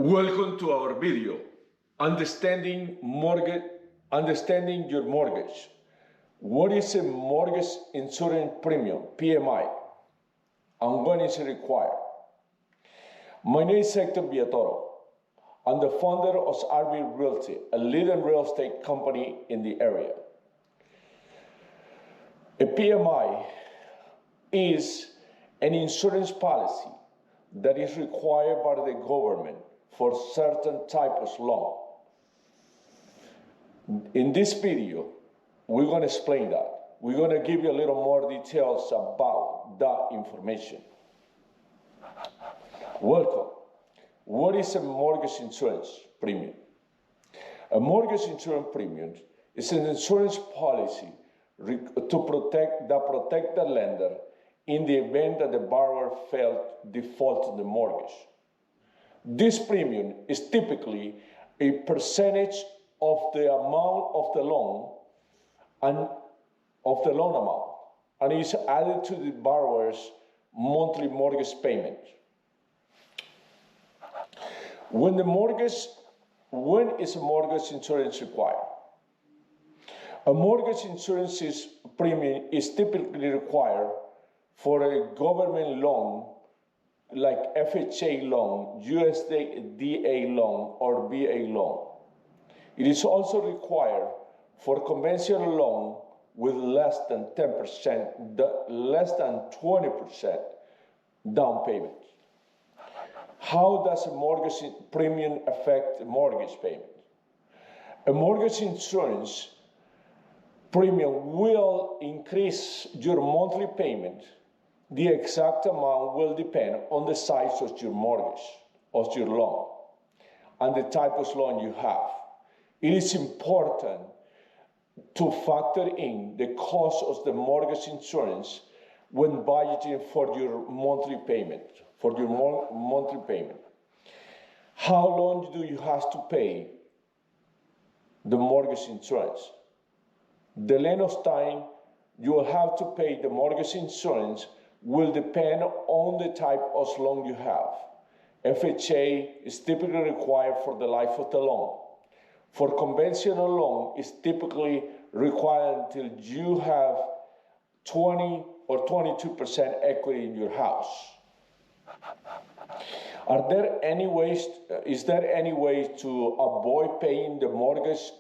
Welcome to our video, Understanding Your Mortgage. What is a mortgage insurance premium, PMI, and when is it required? My name is Hector Villatoro. I'm the founder of RB Realty, a leading real estate company in the area. A PMI is an insurance policy that is required by the government for certain type of loan. In this video, we're going to explain that. We're going to give you a little more details about that information. Welcome. What is a mortgage insurance premium? A mortgage insurance premium is an insurance policy to protect the lender in the event that the borrower failed default in the mortgage. This premium is typically a percentage of the amount of the loan amount, and is added to the borrower's monthly mortgage payment. When is a mortgage insurance required? A mortgage insurance premium is typically required for a government loan like FHA loan, USDA loan, or VA loan. It is also required for conventional loan with less than 20% down payment. How does a mortgage premium affect mortgage payment? A mortgage insurance premium will increase your monthly payment. The exact amount will depend on the size of your mortgage, of your loan, and the type of loan you have. It is important to factor in the cost of the mortgage insurance when budgeting for your monthly payment, How long do you have to pay the mortgage insurance? The length of time you will have to pay the mortgage insurance will depend on the type of loan you have. FHA is typically required for the life of the loan. For conventional loan, it's typically required until you have 20 or 22% equity in your house. Is there any way to avoid paying the mortgage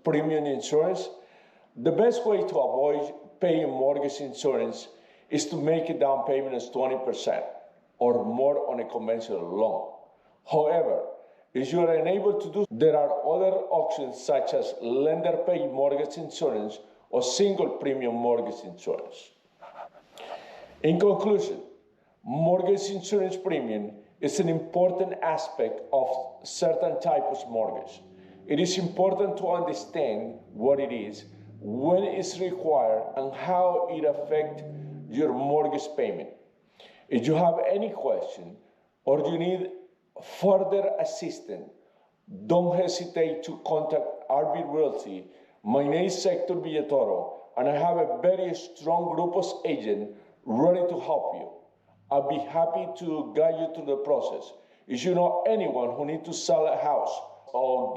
premium insurance? The best way to avoid paying mortgage insurance is to make a down payment as 20% or more on a conventional loan. However, if you are unable to do, there are other options such as lender-paid mortgage insurance or single premium mortgage insurance. In conclusion, mortgage insurance premium is an important aspect of certain types of mortgage. It is important to understand what it is, when it's required, and how it affects your mortgage payment. If you have any question or you need further assistance, don't hesitate to contact RB Realty. My name is Hector Villatoro, and I have a very strong group of agents ready to help you. I'll be happy to guide you through the process. If you know anyone who needs to sell a house or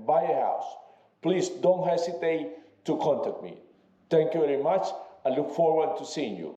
buy a house, please don't hesitate to contact me. Thank you very much. I look forward to seeing you.